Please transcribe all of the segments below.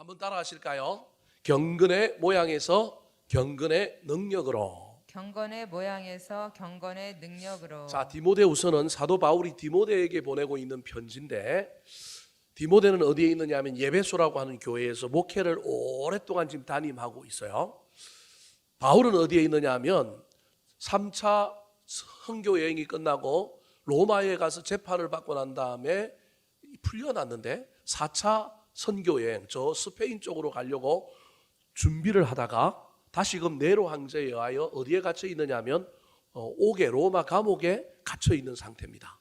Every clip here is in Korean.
한번 따라 하실까요? 경건의 모양에서 경건의 능력으로. 경건의 모양에서 경건의 능력으로. 자, 디모데후서는 사도 바울이 디모데에게 보내고 있는 편지인데, 디모데는 어디에 있느냐 하면 예배소라고 하는 교회에서 목회를 오랫동안 지금 담임하고 있어요. 바울은 어디에 있느냐 하면 3차 선교 여행이 끝나고 로마에 가서 재판을 받고 난 다음에 풀려났는데 4차 선교 여행, 저 스페인 쪽으로 가려고 준비를 하다가 다시금 네로 황제에 의하여 어디에 갇혀 있느냐 하면 옥에, 로마 감옥에 갇혀 있는 상태입니다.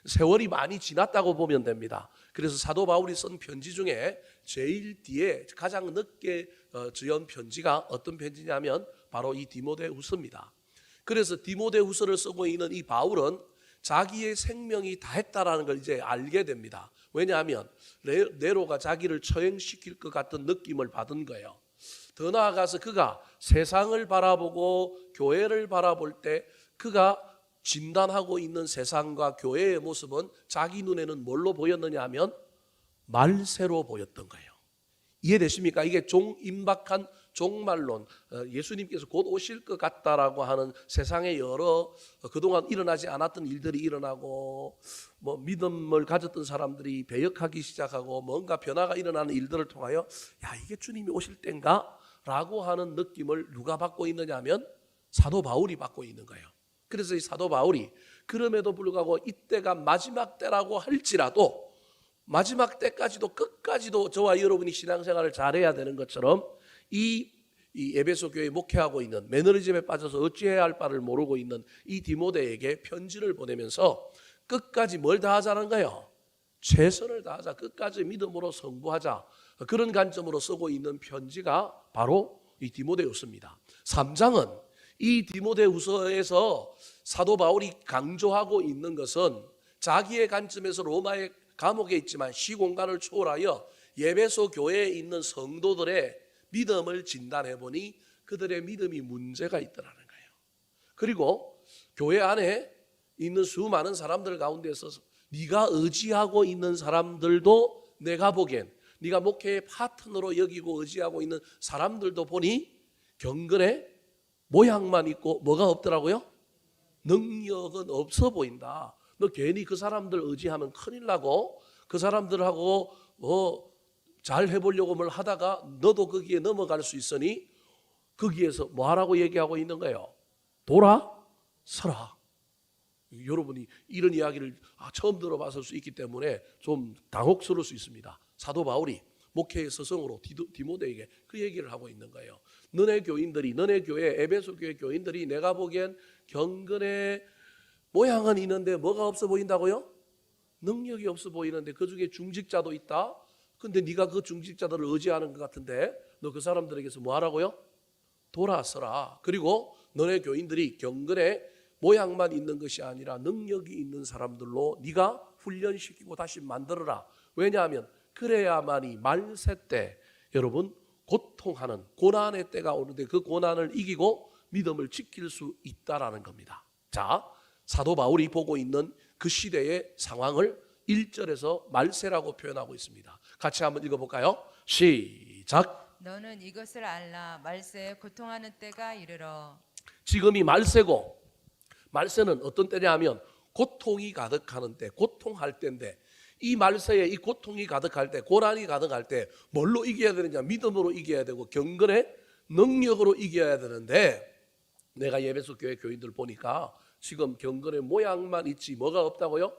세월이 많이 지났다고 보면 됩니다. 그래서 사도 바울이 쓴 편지 중에 제일 뒤에 가장 늦게 지은 편지가 어떤 편지냐면 바로 이 디모데후서입니다. 그래서 디모데후서를 쓰고 있는 이 바울은 자기의 생명이 다했다라는 걸 이제 알게 됩니다. 왜냐하면 네로가 자기를 처형시킬 것 같은 느낌을 받은 거예요. 더 나아가서 그가 세상을 바라보고 교회를 바라볼 때 그가 진단하고 있는 세상과 교회의 모습은 자기 눈에는 뭘로 보였느냐 하면 말세로 보였던 거예요. 이해되십니까? 이게 임박한 종말론, 예수님께서 곧 오실 것 같다라고 하는 세상에 여러 그동안 일어나지 않았던 일들이 일어나고 믿음을 가졌던 사람들이 배역하기 시작하고 뭔가 변화가 일어나는 일들을 통하여 야, 이게 주님이 오실 때인가? 라고 하는 느낌을 누가 받고 있느냐 하면 사도 바울이 받고 있는 거예요. 그래서 이 사도 바울이 그럼에도 불구하고 이때가 마지막 때라고 할지라도 마지막 때까지도 끝까지도 저와 여러분이 신앙생활을 잘해야 되는 것처럼 이 에베소 교회에 목회하고 있는 매너리즘에 빠져서 어찌해야 할 바를 모르고 있는 이 디모데에게 편지를 보내면서 끝까지 뭘 다하자는 거예요? 최선을 다하자, 끝까지 믿음으로 승부하자, 그런 관점으로 쓰고 있는 편지가 바로 이 디모데후서입니다. 3장은 이 디모데후서에서 사도 바울이 강조하고 있는 것은 자기의 관점에서 로마의 감옥에 있지만 시공간을 초월하여 예배소 교회에 있는 성도들의 믿음을 진단해 보니 그들의 믿음이 문제가 있더라는 거예요. 그리고 교회 안에 있는 수많은 사람들 가운데서 네가 의지하고 있는 사람들도 내가 보기엔 네가 목회의 파트너로 여기고 의지하고 있는 사람들도 보니 경건의 모양만 있고 뭐가 없더라고요? 능력은 없어 보인다. 너 괜히 그 사람들 의지하면 큰일 나고 그 사람들하고 잘 해보려고 뭘 하다가 너도 거기에 넘어갈 수 있으니 거기에서 뭐 하라고 얘기하고 있는 거예요? 돌아서라. 여러분이 이런 이야기를 처음 들어봤을 수 있기 때문에 좀 당혹스러울 수 있습니다. 사도 바울이 목회의 스승으로 디모데에게 그 얘기를 하고 있는 거예요. 너네 교인들이, 너네 교회, 에베소 교회 교인들이 내가 보기엔 경건의 모양은 있는데 뭐가 없어 보인다고요? 능력이 없어 보이는데 그 중에 중직자도 있다. 근데 네가 그 중직자들을 의지하는 것 같은데 너 그 사람들에게서 뭐 하라고요? 돌아서라. 그리고 너네 교인들이 경건의 모양만 있는 것이 아니라 능력이 있는 사람들로 네가 훈련시키고 다시 만들어라. 왜냐하면 그래야만이 말세 때 여러분 고통하는 고난의 때가 오는데 그 고난을 이기고 믿음을 지킬 수 있다라는 겁니다. 자, 사도 바울이 보고 있는 그 시대의 상황을 1절에서 말세라고 표현하고 있습니다. 같이 한번 읽어볼까요? 시작. 너는 이것을 알라. 말세에 고통하는 때가 이르러. 지금이 말세고, 말세는 어떤 때냐 하면 고통이 가득하는 때, 고통할 때인데 이 말세에 이 고통이 가득할 때, 고난이 가득할 때 뭘로 이겨야 되느냐? 믿음으로 이겨야 되고 경건의 능력으로 이겨야 되는데 내가 예배소 교회 교인들 보니까 지금 경건의 모양만 있지 뭐가 없다고요?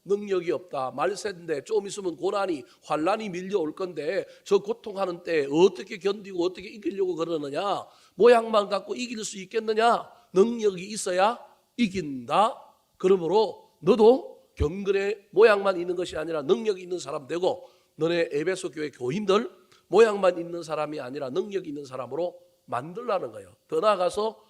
능력이 없다. 말세인데 좀 있으면 고난이 환난이 밀려올 건데 저 고통하는 때 어떻게 견디고 어떻게 이기려고 그러느냐? 모양만 갖고 이길 수 있겠느냐? 능력이 있어야 이긴다. 그러므로 너도 경건의 모양만 있는 것이 아니라 능력이 있는 사람 되고 너네 에베소 교회 교인들 모양만 있는 사람이 아니라 능력이 있는 사람으로 만들라는 거예요. 더 나아가서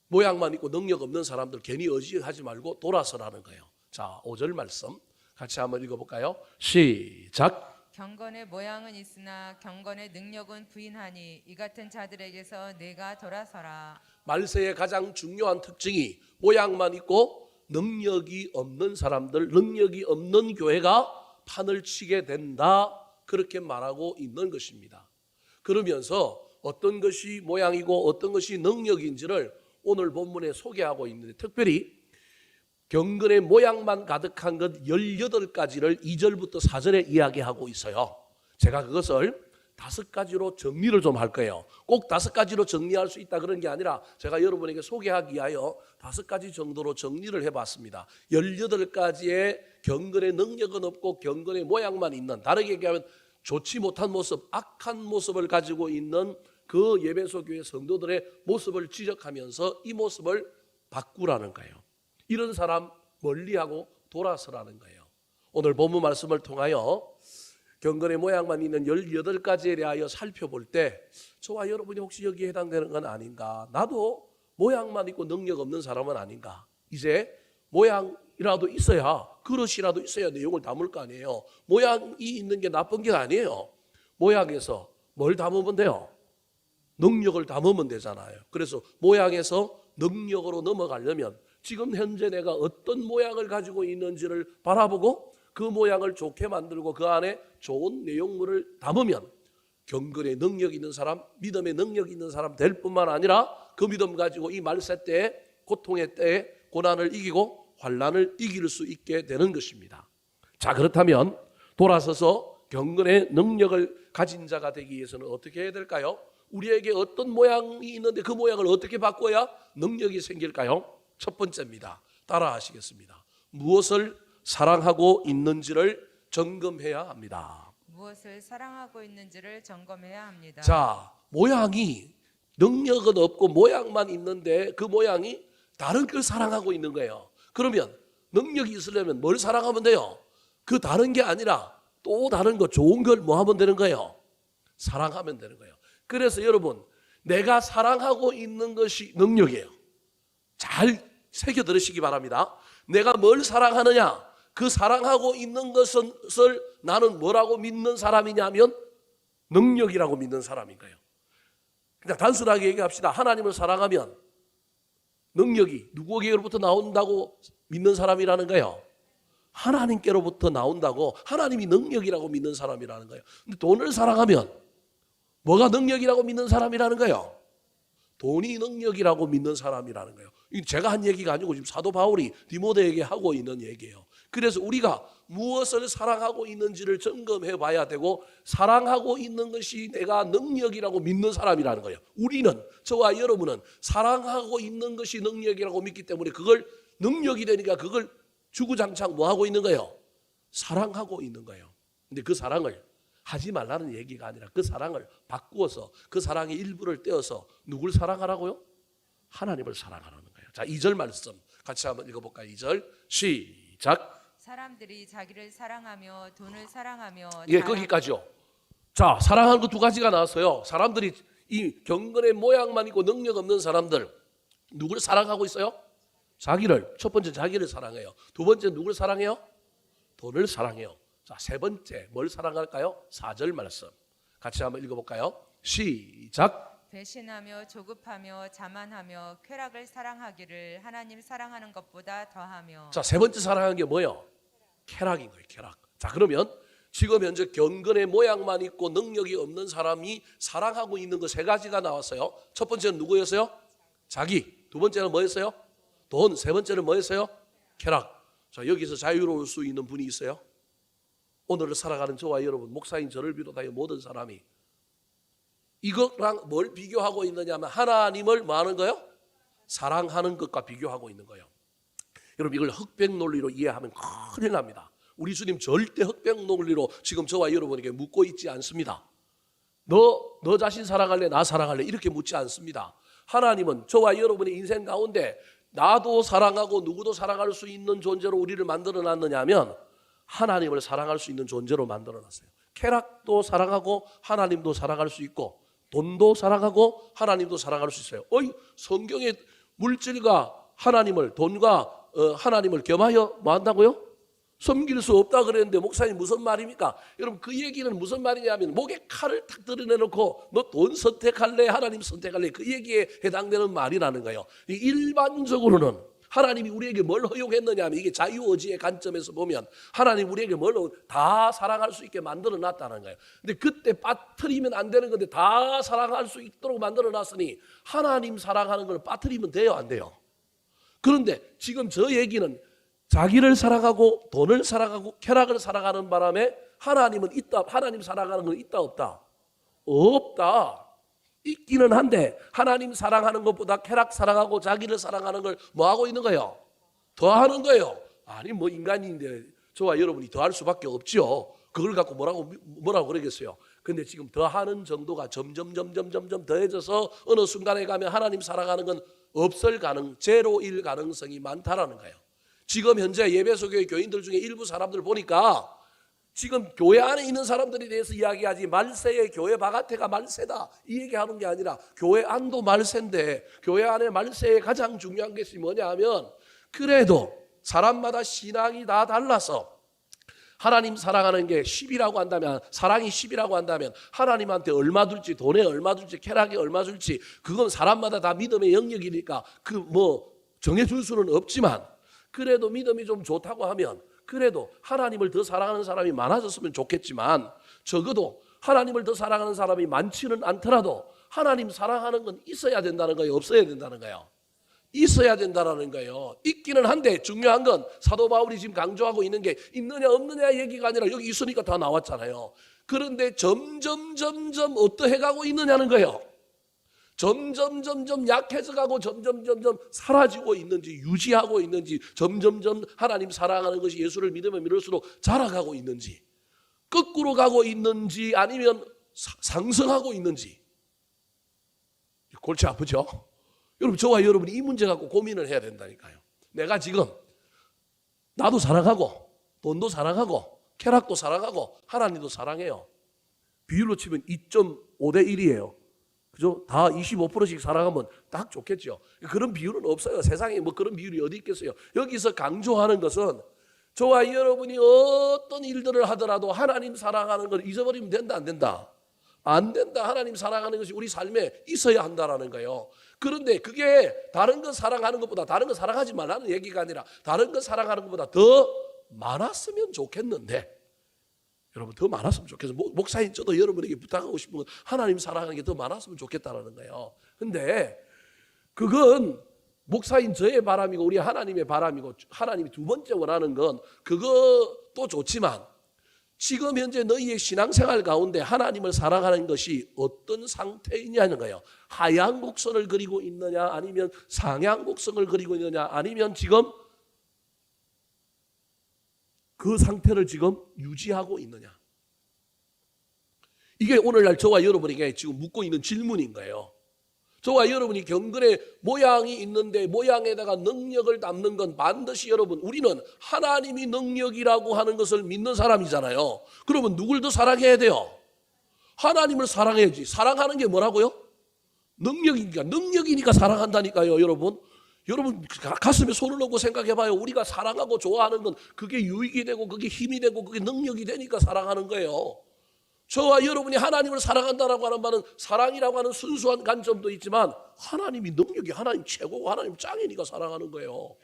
모양만 있고 능력 없는 사람들 괜히 의지하지 말고 돌아서라는 거예요. 자, 5절 말씀 같이 한번 읽어볼까요? 시작. 경건의 모양은 있으나 경건의 능력은 부인하니 이 같은 자들에게서 내가 돌아서라. 말세의 가장 중요한 특징이 모양만 있고 능력이 없는 사람들, 능력이 없는 교회가 판을 치게 된다. 그렇게 말하고 있는 것입니다. 그러면서 어떤 것이 모양이고 어떤 것이 능력인지를 오늘 본문에 소개하고 있는데, 특별히 경건의 모양만 가득한 것 18가지를 2절부터 4절에 이야기하고 있어요. 제가 그것을 5가지로 정리를 좀 할 거예요. 꼭 5가지로 정리할 수 있다 그런 게 아니라 제가 여러분에게 소개하기 위하여 5가지 정도로 정리를 해봤습니다. 18가지의 경건의 능력은 없고 경건의 모양만 있는, 다르게 얘기하면 좋지 못한 모습, 악한 모습을 가지고 있는 그 예배소 교회 성도들의 모습을 지적하면서 이 모습을 바꾸라는 거예요. 이런 사람 멀리하고 돌아서라는 거예요. 오늘 본문 말씀을 통하여 경건의 모양만 있는 18가지에 대하여 살펴볼 때 저와 여러분이 혹시 여기에 해당되는 건 아닌가? 나도 모양만 있고 능력 없는 사람은 아닌가? 이제 모양이라도 있어야, 그릇이라도 있어야 내용을 담을 거 아니에요. 모양이 있는 게 나쁜 게 아니에요. 모양에서 뭘 담으면 돼요? 능력을 담으면 되잖아요. 그래서 모양에서 능력으로 넘어가려면 지금 현재 내가 어떤 모양을 가지고 있는지를 바라보고 그 모양을 좋게 만들고 그 안에 좋은 내용물을 담으면 경건의 능력 있는 사람, 믿음의 능력 있는 사람 될 뿐만 아니라 그 믿음 가지고 이 말세 때에, 고통의 때에 고난을 이기고 환난을 이길 수 있게 되는 것입니다. 자, 그렇다면 돌아서서 경건의 능력을 가진 자가 되기 위해서는 어떻게 해야 될까요? 우리에게 어떤 모양이 있는데 그 모양을 어떻게 바꿔야 능력이 생길까요? 첫 번째입니다. 따라 하시겠습니다. 무엇을 사랑하고 있는지를 점검해야 합니다. 무엇을 사랑하고 있는지를 점검해야 합니다. 자, 모양이 능력은 없고 모양만 있는데 그 모양이 다른 걸 사랑하고 있는 거예요. 그러면 능력이 있으려면 뭘 사랑하면 돼요? 그 다른 게 아니라 또 다른 거, 좋은 걸 뭐 하면 되는 거예요? 사랑하면 되는 거예요. 그래서 여러분, 내가 사랑하고 있는 것이 능력이에요. 잘 새겨 들으시기 바랍니다. 내가 뭘 사랑하느냐? 그 사랑하고 있는 것을 나는 뭐라고 믿는 사람이냐면 능력이라고 믿는 사람인 거예요. 그냥 단순하게 얘기합시다. 하나님을 사랑하면 능력이 누구에게로부터 나온다고 믿는 사람이라는 거예요. 하나님께로부터 나온다고, 하나님이 능력이라고 믿는 사람이라는 거예요. 근데 돈을 사랑하면 뭐가 능력이라고 믿는 사람이라는 거예요? 돈이 능력이라고 믿는 사람이라는 거예요. 제가 한 얘기가 아니고 지금 사도 바울이 디모데에게 하고 있는 얘기예요. 그래서 우리가 무엇을 사랑하고 있는지를 점검해 봐야 되고, 사랑하고 있는 것이 내가 능력이라고 믿는 사람이라는 거예요. 우리는, 저와 여러분은 사랑하고 있는 것이 능력이라고 믿기 때문에 그걸 능력이 되니까 그걸 주구장창 뭐 하고 있는 거예요? 사랑하고 있는 거예요. 근데 그 사랑을 하지 말라는 얘기가 아니라 그 사랑을 바꾸어서 그 사랑의 일부를 떼어서 누굴 사랑하라고요? 하나님을 사랑하라는 거예요. 자, 2절 말씀 같이 한번 읽어볼까요? 2절 시작. 사람들이 자기를 사랑하며 돈을 사랑하며 예, 거기까지요. 자, 사랑하는 거 2가지가 나왔어요. 사람들이 이 경건의 모양만 있고 능력 없는 사람들, 누구를 사랑하고 있어요? 자기를. 첫 번째 자기를 사랑해요. 두 번째 누구를 사랑해요? 돈을 사랑해요. 자, 세 번째 뭘 사랑할까요? 4절 말씀 같이 한번 읽어볼까요? 시작. 배신하며 조급하며 자만하며 쾌락을 사랑하기를 하나님 사랑하는 것보다 더하며. 자, 세 번째 사랑하는 게 뭐예요? 쾌락인 거예요. 쾌락. 자, 그러면 지금 현재 경건의 모양만 있고 능력이 없는 사람이 사랑하고 있는 거 3가지가 나왔어요. 첫 번째는 누구였어요? 자기. 두 번째는 뭐였어요? 돈. 세 번째는 뭐였어요? 쾌락. 자, 여기서 자유로울 수 있는 분이 있어요? 오늘을 살아가는 저와 여러분, 목사인 저를 비롯하여 모든 사람이 이것랑 뭘 비교하고 있느냐 하면 하나님을 뭐 하는 거예요? 사랑하는 것과 비교하고 있는 거예요. 여러분, 이걸 흑백 논리로 이해하면 큰일 납니다. 우리 주님 절대 흑백 논리로 지금 저와 여러분에게 묻고 있지 않습니다. 너 자신 사랑할래? 나 사랑할래? 이렇게 묻지 않습니다. 하나님은 저와 여러분의 인생 가운데 나도 사랑하고 누구도 사랑할 수 있는 존재로 우리를 만들어 놨느냐면 하나님을 사랑할 수 있는 존재로 만들어 놨어요. 쾌락도 사랑하고 하나님도 사랑할 수 있고, 돈도 사랑하고 하나님도 사랑할 수 있어요. 성경에 물질과 하나님을, 돈과 하나님을 겸하여 뭐 한다고요? 섬길 수 없다 그랬는데 목사님 무슨 말입니까? 여러분, 그 얘기는 무슨 말이냐면 목에 칼을 탁 드러내놓고 너 돈 선택할래? 하나님 선택할래? 그 얘기에 해당되는 말이라는 거예요. 일반적으로는 하나님이 우리에게 뭘 허용했느냐 하면 이게 자유의지의 관점에서 보면 하나님 우리에게 뭘 다 사랑할 수 있게 만들어 놨다는 거예요. 근데 그때 빠뜨리면 안 되는 건데 다 사랑할 수 있도록 만들어 놨으니 하나님 사랑하는 걸 빠뜨리면 돼요, 안 돼요? 그런데 지금 저 얘기는 자기를 사랑하고 돈을 사랑하고 쾌락을 사랑하는 바람에 하나님은 있다, 하나님 사랑하는 건 있다 없다? 없다. 있기는 한데 하나님 사랑하는 것보다 쾌락 사랑하고 자기를 사랑하는 걸 뭐 하고 있는 거예요? 더하는 거예요. 아니 뭐 인간인데 저와 여러분이 더할 수밖에 없죠. 그걸 갖고 뭐라고 그러겠어요. 근데 지금 더하는 정도가 점점 더해져서 어느 순간에 가면 하나님 사랑하는 건 없을 제로일 가능성이 많다라는 거예요. 지금 현재 예배소 교회 교인들 중에 일부 사람들 보니까 지금 교회 안에 있는 사람들에 대해서 이야기하지 말세의 교회 바깥에가 말세다 이 얘기하는 게 아니라 교회 안도 말세인데 교회 안에 말세의 가장 중요한 것이 뭐냐 하면 그래도 사람마다 신앙이 다 달라서 하나님 사랑하는 게 10이라고 한다면 사랑이 10이라고 한다면 하나님한테 얼마 줄지 돈에 얼마 줄지 쾌락에 얼마 줄지 그건 사람마다 다 믿음의 영역이니까 그 뭐 정해줄 수는 없지만 그래도 믿음이 좀 좋다고 하면 그래도 하나님을 더 사랑하는 사람이 많아졌으면 좋겠지만 적어도 하나님을 더 사랑하는 사람이 많지는 않더라도 하나님 사랑하는 건 있어야 된다는 거예요? 없어야 된다는 거예요? 있어야 된다는 거예요. 있기는 한데 중요한 건 사도 바울이 지금 강조하고 있는 게 있느냐 없느냐 얘기가 아니라 여기 있으니까 다 나왔잖아요. 그런데 점점 어떠해 가고 있느냐는 거예요. 점점 약해져 가고 점점 사라지고 있는지 유지하고 있는지 점점 하나님 사랑하는 것이 예수를 믿으면 믿을수록 자라가고 있는지 거꾸로 가고 있는지 아니면 상승하고 있는지 골치 아프죠? 여러분 저와 여러분이 이 문제 갖고 고민을 해야 된다니까요. 내가 지금 나도 사랑하고 돈도 사랑하고 쾌락도 사랑하고 하나님도 사랑해요. 비율로 치면 2.5대 1이에요. 그죠? 다 25%씩 사랑하면 딱 좋겠죠. 그런 비율은 없어요. 세상에 뭐 그런 비율이 어디 있겠어요. 여기서 강조하는 것은 저와 여러분이 어떤 일들을 하더라도 하나님 사랑하는 걸 잊어버리면 된다 안 된다? 안 된다. 하나님 사랑하는 것이 우리 삶에 있어야 한다라는 거예요. 그런데 그게 다른 거 사랑하는 것보다 다른 거 사랑하지 말라는 얘기가 아니라 다른 거 사랑하는 것보다 더 많았으면 좋겠는데 여러분 더 많았으면 좋겠어요. 목사님 저도 여러분에게 부탁하고 싶은 건 하나님 사랑하는 게 더 많았으면 좋겠다라는 거예요. 근데 그건 목사인 저의 바람이고 우리 하나님의 바람이고 하나님이 두 번째 원하는 건 그것도 좋지만 지금 현재 너희의 신앙생활 가운데 하나님을 사랑하는 것이 어떤 상태이냐는 거예요. 하향 곡선을 그리고 있느냐 아니면 상향 곡선을 그리고 있느냐 아니면 지금 그 상태를 지금 유지하고 있느냐. 이게 오늘날 저와 여러분에게 지금 묻고 있는 질문인 거예요. 저와 여러분이 경건의 모양이 있는데 모양에다가 능력을 담는 건 반드시 여러분 우리는 하나님이 능력이라고 하는 것을 믿는 사람이잖아요. 그러면 누굴 더 사랑해야 돼요? 하나님을 사랑해야지. 사랑하는 게 뭐라고요? 능력이니까 사랑한다니까요. 여러분 가슴에 손을 넣고 생각해봐요. 우리가 사랑하고 좋아하는 건 그게 유익이 되고 그게 힘이 되고 그게 능력이 되니까 사랑하는 거예요. 저와 여러분이 하나님을 사랑한다라고 하는 말은 사랑이라고 하는 순수한 관점도 있지만 하나님이 능력이 하나님 최고고 하나님 짱이니까 사랑하는 거예요.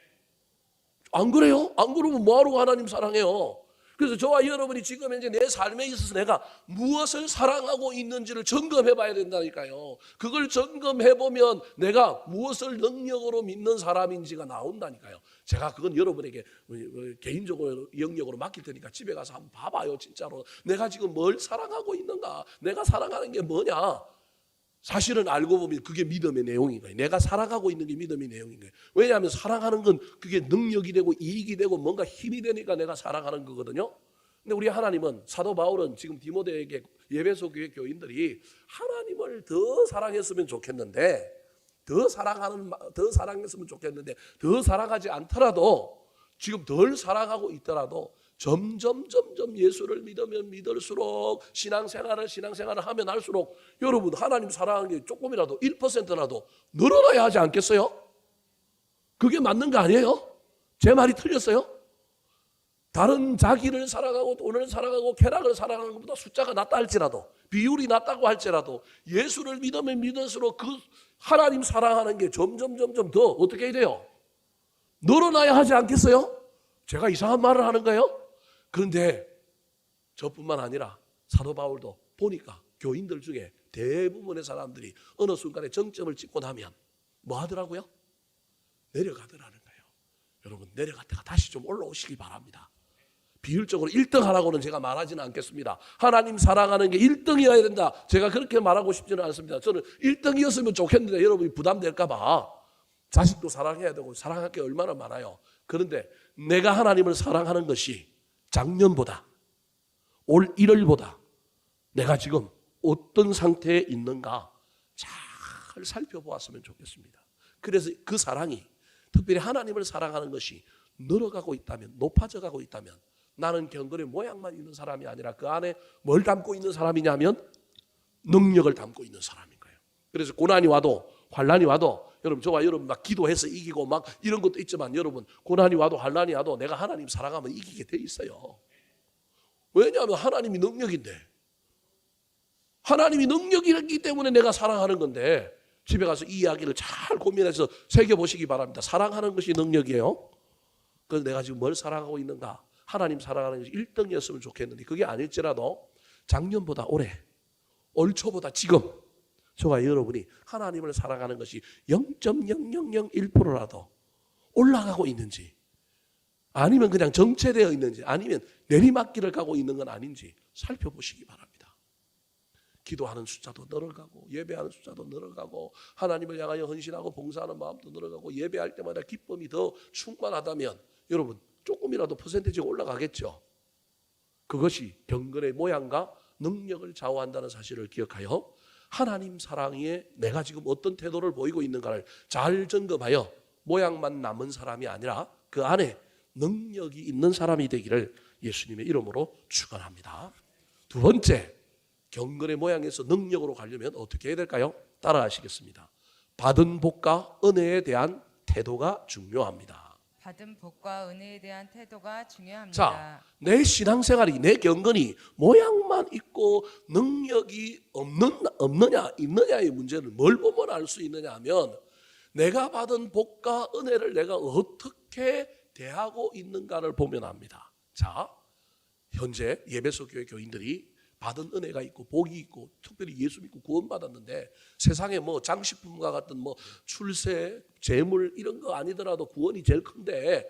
안 그래요? 안 그러면 뭐하러 하나님 사랑해요? 그래서 저와 여러분이 지금 현재 내 삶에 있어서 내가 무엇을 사랑하고 있는지를 점검해 봐야 된다니까요. 그걸 점검해 보면 내가 무엇을 능력으로 믿는 사람인지가 나온다니까요. 제가 그건 여러분에게 개인적으로 영역으로 맡길 테니까 집에 가서 한번 봐봐요. 진짜로 내가 지금 뭘 사랑하고 있는가, 내가 사랑하는 게 뭐냐. 사실은 알고 보면 그게 믿음의 내용인 거예요. 내가 사랑하고 있는 게 믿음의 내용인 거예요. 왜냐하면 사랑하는 건 그게 능력이 되고 이익이 되고 뭔가 힘이 되니까 내가 사랑하는 거거든요. 근데 우리 하나님은 사도 바울은 지금 디모데에게 예배소 교회 교인들이 하나님을 더 사랑했으면 좋겠는데 더 사랑했으면 좋겠는데 더 사랑하지 않더라도 지금 덜 사랑하고 있더라도 점점 예수를 믿으면 믿을수록 신앙생활을 하면 할수록 여러분 하나님 사랑하는 게 조금이라도 1%라도 늘어나야 하지 않겠어요? 그게 맞는 거 아니에요? 제 말이 틀렸어요? 다른 자기를 사랑하고 돈을 사랑하고 쾌락을 사랑하는 것보다 숫자가 낮다 할지라도 비율이 낮다고 할지라도 예수를 믿으면 믿을수록 그 하나님 사랑하는 게 점점 더 어떻게 해야 돼요? 늘어나야 하지 않겠어요? 제가 이상한 말을 하는가요? 그런데 저뿐만 아니라 사도 바울도 보니까 교인들 중에 대부분의 사람들이 어느 순간에 정점을 찍고 나면 뭐 하더라고요? 내려가더라는 거예요. 여러분, 내려갔다가 다시 좀 올라오시기 바랍니다. 비율적으로 1등 하라고는 제가 말하지는 않겠습니다. 하나님 사랑하는 게 1등이어야 된다, 제가 그렇게 말하고 싶지는 않습니다. 저는 1등이었으면 좋겠는데 여러분이 부담될까 봐. 자식도 사랑해야 되고 사랑할 게 얼마나 많아요. 그런데 내가 하나님을 사랑하는 것이 작년보다, 올 1월보다 내가 지금 어떤 상태에 있는가 잘 살펴보았으면 좋겠습니다. 그래서 그 사랑이, 특별히 하나님을 사랑하는 것이 늘어가고 있다면, 높아져 가고 있다면, 나는 경건의 모양만 있는 사람이 아니라 그 안에 뭘 담고 있는 사람이냐면 능력을 담고 있는 사람인 거예요. 그래서 고난이 와도, 환난이 와도, 여러분, 저와 여러분 막 기도해서 이기고 막 이런 것도 있지만, 여러분, 고난이 와도 환난이 와도 내가 하나님 사랑하면 이기게 돼 있어요. 왜냐하면 하나님이 능력인데, 하나님이 능력이기 때문에 내가 사랑하는 건데, 집에 가서 이 이야기를 잘 고민해서 새겨보시기 바랍니다. 사랑하는 것이 능력이에요. 그래서 내가 지금 뭘 사랑하고 있는가? 하나님 사랑하는 것이 1등이었으면 좋겠는데, 그게 아닐지라도 작년보다 올해, 올 초보다 지금 저와 여러분이 하나님을 사랑하는 것이 0.0001%라도 올라가고 있는지, 아니면 그냥 정체되어 있는지, 아니면 내리막길을 가고 있는 건 아닌지 살펴보시기 바랍니다. 기도하는 숫자도 늘어가고, 예배하는 숫자도 늘어가고, 하나님을 향하여 헌신하고 봉사하는 마음도 늘어가고, 예배할 때마다 기쁨이 더 충만하다면 여러분, 조금이라도 퍼센티지가 올라가겠죠. 그것이 경건의 모양과 능력을 좌우한다는 사실을 기억하여 하나님 사랑에 내가 지금 어떤 태도를 보이고 있는가를 잘 점검하여 모양만 남은 사람이 아니라 그 안에 능력이 있는 사람이 되기를 예수님의 이름으로 축원합니다. 두 번째, 경건의 모양에서 능력으로 가려면 어떻게 해야 될까요? 따라하시겠습니다. 받은 복과 은혜에 대한 태도가 중요합니다. 받은 복과 은혜에 대한 태도가 중요합니다. 자, 내 신앙생활이, 내 경건이 모양만 있고 능력이 없느냐 있느냐의 문제는 뭘 보면 알 수 있느냐 하면, 내가 받은 복과 은혜를 내가 어떻게 대하고 있는가를 보면 압니다. 자, 현재 예배소 교회 교인들이 받은 은혜가 있고 복이 있고, 특별히 예수 믿고 구원받았는데, 세상에 뭐 장식품과 같은 뭐 출세, 재물 이런 거 아니더라도 구원이 제일 큰데,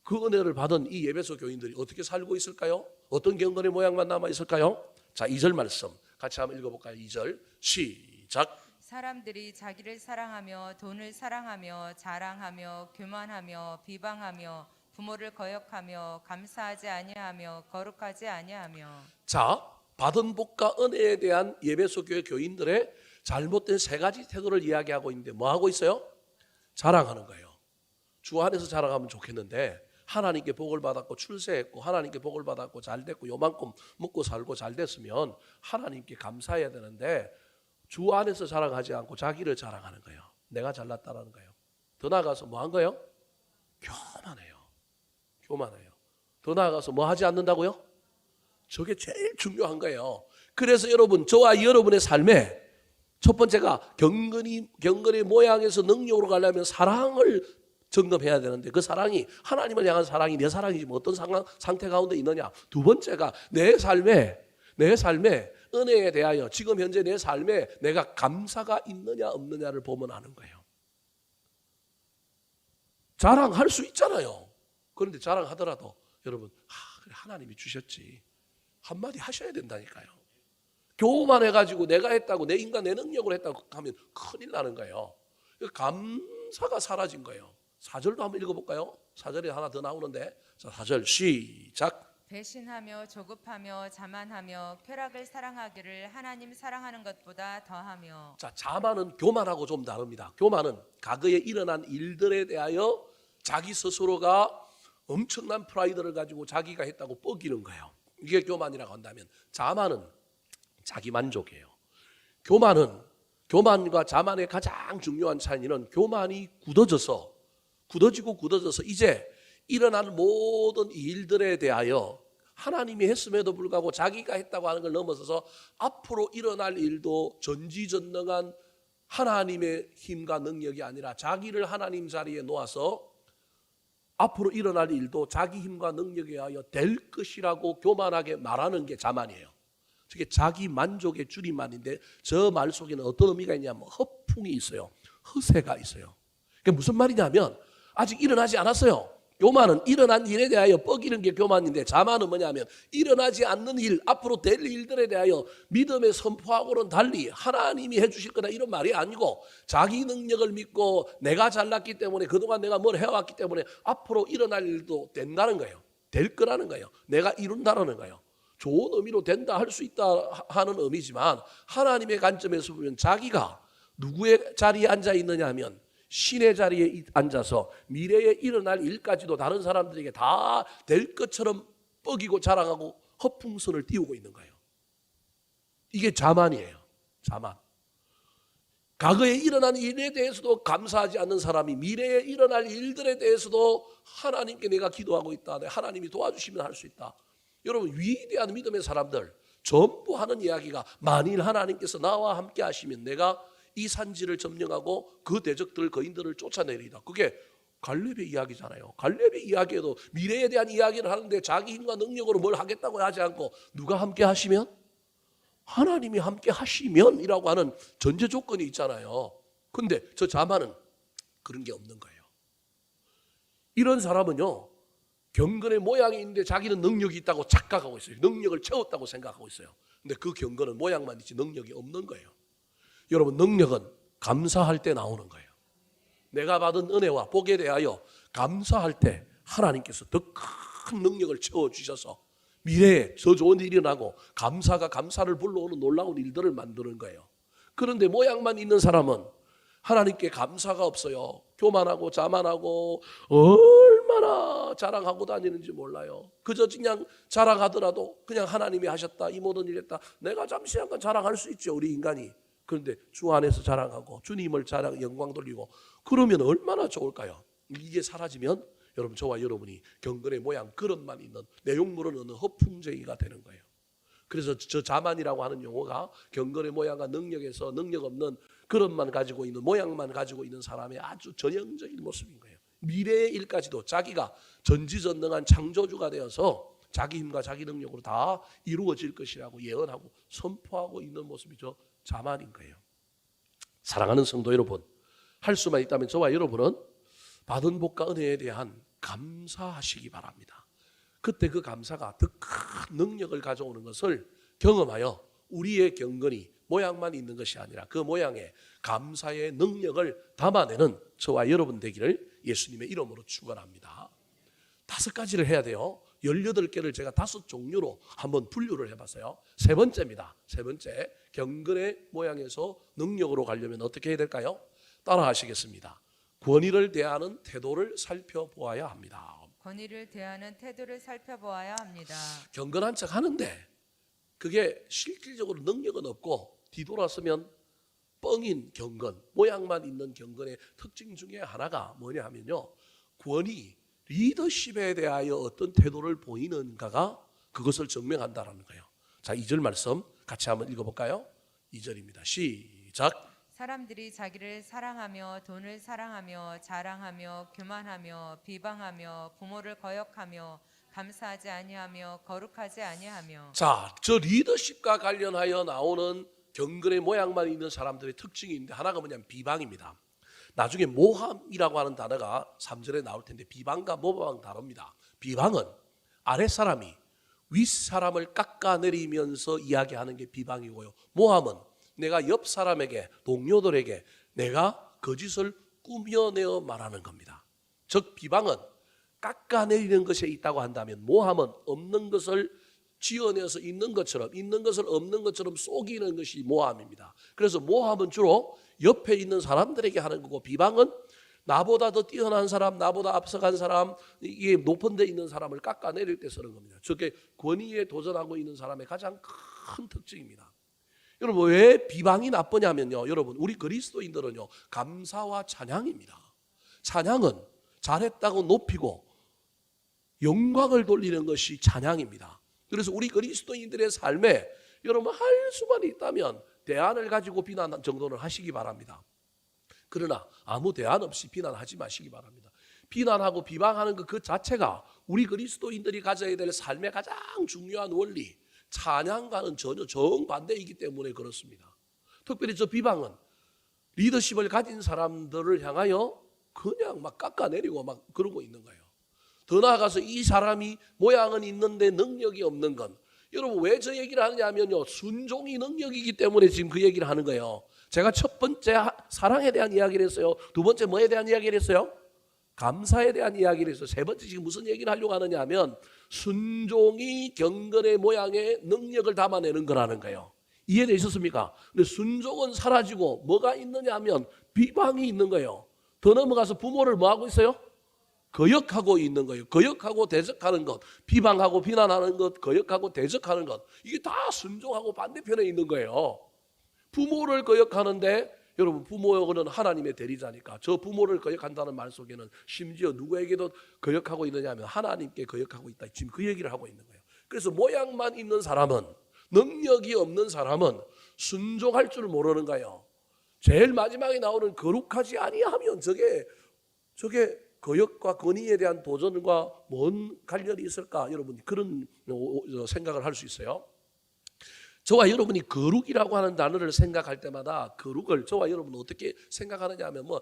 그 은혜를 받은 이 예배소 교인들이 어떻게 살고 있을까요? 어떤 경건의 모양만 남아 있을까요? 자, 2절 말씀 같이 한번 읽어볼까요? 2절 시작. 사람들이 자기를 사랑하며 돈을 사랑하며 자랑하며 교만하며 비방하며 부모를 거역하며 감사하지 아니하며 거룩하지 아니하며. 자, 받은 복과 은혜에 대한 예배소 교회 교인들의 잘못된 세 가지 태도를 이야기하고 있는데, 뭐 하고 있어요? 자랑하는 거예요. 주 안에서 자랑하면 좋겠는데, 하나님께 복을 받았고 출세했고 하나님께 복을 받았고 잘 됐고 요만큼 먹고 살고 잘 됐으면 하나님께 감사해야 되는데, 주 안에서 자랑하지 않고 자기를 자랑하는 거예요. 내가 잘났다라는 거예요. 더 나아가서 뭐 한 거예요? 교만해요. 교만해요. 더 나아가서 뭐 하지 않는다고요? 저게 제일 중요한 거예요. 그래서 여러분, 저와 여러분의 삶에 첫 번째가 경건의 모양에서 능력으로 가려면 사랑을 점검해야 되는데, 그 사랑이 하나님을 향한 사랑이 내 사랑이지 뭐 어떤 상태 가운데 있느냐. 두 번째가 내 삶에 은혜에 대하여 지금 현재 내 삶에 내가 감사가 있느냐 없느냐를 보면 아는 거예요. 자랑할 수 있잖아요. 그런데 자랑하더라도 여러분, 그래, 하나님이 주셨지 한마디 하셔야 된다니까요. 교만해가지고 내가 했다고, 내 인간 내 능력으로 했다고 하면 큰일 나는 거예요. 감사가 사라진 거예요. 4절도 한번 읽어볼까요? 4절에 하나 더 나오는데, 자, 4절 시작. 배신하며 조급하며 자만하며 쾌락을 사랑하기를 하나님 사랑하는 것보다 더하며. 자, 자만은 교만하고 좀 다릅니다. 교만은 과거에 일어난 일들에 대하여 자기 스스로가 엄청난 프라이드를 가지고 자기가 했다고 뻐기는 거예요. 이게 교만이라고 한다면, 자만은 자기 만족이에요. 교만과 자만의 가장 중요한 차이는, 교만이 굳어져서 이제 일어난 모든 일들에 대하여 하나님이 했음에도 불구하고 자기가 했다고 하는 걸 넘어서서 앞으로 일어날 일도 앞으로 일어날 일도 자기 힘과 능력에 의하여 될 것이라고 교만하게 말하는 게 자만이에요. 저게 자기 만족의 줄임말인데 저 말 속에는 어떤 의미가 있냐면 허풍이 있어요. 허세가 있어요. 그게 무슨 말이냐면 아직 일어나지 않았어요. 교만은 일어난 일에 대하여 뻐기는 게 교만인데 자만은 뭐냐면 일어나지 않는 일, 앞으로 될 일들에 대하여 믿음의 선포하고는 달리 하나님이 해주실 거다 이런 말이 아니고 자기 능력을 믿고 내가 잘났기 때문에 그동안 내가 뭘 해왔기 때문에 앞으로 일어날 일도 된다는 거예요. 될 거라는 거예요. 내가 이룬다는 거예요. 좋은 의미로 된다 할 수 있다 하는 의미지만 하나님의 관점에서 보면 자기가 누구의 자리에 앉아 있느냐 하면 신의 자리에 앉아서 미래에 일어날 일까지도 다른 사람들에게 다 될 것처럼 뻐기고 자랑하고 허풍선을 띄우고 있는 거예요. 이게 자만이에요. 자만. 과거에 일어난 일에 대해서도 감사하지 않는 사람이 미래에 일어날 일들에 대해서도 하나님께 내가 기도하고 있다. 하나님이 도와주시면 할 수 있다. 여러분 위대한 믿음의 사람들 전부 하는 이야기가 만일 하나님께서 나와 함께 하시면 내가 이 산지를 점령하고 그 대적들 거인들을 쫓아내리다. 그게 갈렙의 이야기잖아요. 갈렙의 이야기에도 미래에 대한 이야기를 하는데 자기 힘과 능력으로 뭘 하겠다고 하지 않고 누가 함께 하시면? 하나님이 함께 하시면이라고 하는 전제 조건이 있잖아요. 근데 저 자만은 그런 게 없는 거예요. 이런 사람은요. 경건의 모양이 있는데 자기는 능력이 있다고 착각하고 있어요. 능력을 채웠다고 생각하고 있어요. 근데 그 경건은 모양만 있지 능력이 없는 거예요. 여러분 능력은 감사할 때 나오는 거예요. 내가 받은 은혜와 복에 대하여 감사할 때 하나님께서 더 큰 능력을 채워주셔서 미래에 더 좋은 일이 일어나고 감사가 감사를 불러오는 놀라운 일들을 만드는 거예요. 그런데 모양만 있는 사람은 하나님께 감사가 없어요. 교만하고 자만하고 얼마나 자랑하고 다니는지 몰라요. 그저 그냥 자랑하더라도 그냥 하나님이 하셨다 이 모든 일 했다 내가 잠시 잠깐 자랑할 수 있죠 우리 인간이. 그런데 주 안에서 자랑하고 주님을 자랑 영광 돌리고 그러면 얼마나 좋을까요? 이게 사라지면 여러분 저와 여러분이 경건의 모양 그릇만 있는 내용물은 없는 허풍쟁이가 되는 거예요. 그래서 저 자만이라고 하는 용어가 경건의 모양과 능력에서 능력 없는 그릇만 가지고 있는 모양만 가지고 있는 사람의 아주 전형적인 모습인 거예요. 미래의 일까지도 자기가 전지전능한 창조주가 되어서 자기 힘과 자기 능력으로 다 이루어질 것이라고 예언하고 선포하고 있는 모습이죠. 자만인 거예요. 사랑하는 성도 여러분, 할 수만 있다면 저와 여러분은 받은 복과 은혜에 대한 감사하시기 바랍니다. 그때 그 감사가 더 큰 능력을 가져오는 것을 경험하여 우리의 경건이 모양만 있는 것이 아니라 그 모양에 감사의 능력을 담아내는 저와 여러분 되기를 예수님의 이름으로 축원합니다. 5가지를 해야 돼요. 18개를 제가 5종류로 한번 분류를 해봤어요. 세 번째입니다. 세 번째, 경건의 모양에서 능력으로 가려면 어떻게 해야 될까요? 따라 하시겠습니다. 권위를 대하는 태도를 살펴보아야 합니다. 권위를 대하는 태도를 살펴보아야 합니다. 경건한 척 하는데 그게 실질적으로 능력은 없고 뒤돌아서면 뻥인 경건, 모양만 있는 경건의 특징 중에 하나가 뭐냐 하면요. 권위, 리더십에 대하여 어떤 태도를 보이는가가 그것을 증명한다라는 거예요. 자, 2절 말씀 같이 한번 읽어볼까요? 2절입니다. 시작. 사람들이 자기를 사랑하며 돈을 사랑하며 자랑하며 교만하며 비방하며 부모를 거역하며 감사하지 아니하며 거룩하지 아니하며. 자, 저 리더십과 관련하여 나오는 경건의 모양만 있는 사람들의 특징이 있는데 하나가 뭐냐면 비방입니다. 나중에 모함이라고 하는 단어가 3절에 나올 텐데 비방과 모함은 다릅니다. 비방은 아랫사람이 윗사람을 깎아내리면서 이야기하는 게 비방이고요. 모함은 내가 옆 사람에게 동료들에게 내가 거짓을 꾸며내어 말하는 겁니다. 즉 비방은 깎아내리는 것에 있다고 한다면 모함은 없는 것을 지어내서 있는 것처럼 있는 것을 없는 것처럼 속이는 것이 모함입니다. 그래서 모함은 주로 옆에 있는 사람들에게 하는 거고 비방은 나보다 더 뛰어난 사람, 나보다 앞서간 사람, 이게 높은 데 있는 사람을 깎아내릴 때 쓰는 겁니다. 저게 권위에 도전하고 있는 사람의 가장 큰 특징입니다. 여러분 왜 비방이 나쁘냐면요. 여러분 우리 그리스도인들은요. 감사와 찬양입니다. 찬양은 잘했다고 높이고 영광을 돌리는 것이 찬양입니다. 그래서 우리 그리스도인들의 삶에 여러분 할 수만 있다면 대안을 가지고 비난 정도는 하시기 바랍니다. 그러나 아무 대안 없이 비난하지 마시기 바랍니다. 비난하고 비방하는 그 자체가 우리 그리스도인들이 가져야 될 삶의 가장 중요한 원리, 찬양과는 전혀 정반대이기 때문에 그렇습니다. 특별히 저 비방은 리더십을 가진 사람들을 향하여 그냥 막 깎아내리고 막 그러고 있는 거예요. 더 나아가서 이 사람이 모양은 있는데 능력이 없는 건, 여러분 왜 저 얘기를 하느냐면요, 순종이 능력이기 때문에 지금 그 얘기를 하는 거예요. 제가 첫 번째 사랑에 대한 이야기를 했어요. 두 번째 뭐에 대한 이야기를 했어요? 감사에 대한 이야기를 했어요. 세 번째 지금 무슨 얘기를 하려고 하느냐 하면 순종이 경건의 모양의 능력을 담아내는 거라는 거예요. 이해되셨습니까? 근데 순종은 사라지고 뭐가 있느냐 하면 비방이 있는 거예요. 더 넘어가서 부모를 뭐 하고 있어요? 거역하고 있는 거예요. 거역하고 대적하는 것, 비방하고 비난하는 것, 거역하고 대적하는 것, 이게 다 순종하고 반대편에 있는 거예요. 부모를 거역하는데, 여러분 부모는 하나님의 대리자니까 저 부모를 거역한다는 말 속에는 심지어 누구에게도 거역하고 있느냐 하면 하나님께 거역하고 있다. 지금 그 얘기를 하고 있는 거예요. 그래서 모양만 있는 사람은, 능력이 없는 사람은 순종할 줄 모르는 거예요. 제일 마지막에 나오는 거룩하지 아니하면 저게 거역과 권위에 대한 도전과 뭔 관련이 있을까? 여러분 그런 생각을 할 수 있어요. 저와 여러분이 거룩이라고 하는 단어를 생각할 때마다 거룩을 저와 여러분은 어떻게 생각하느냐 하면 뭐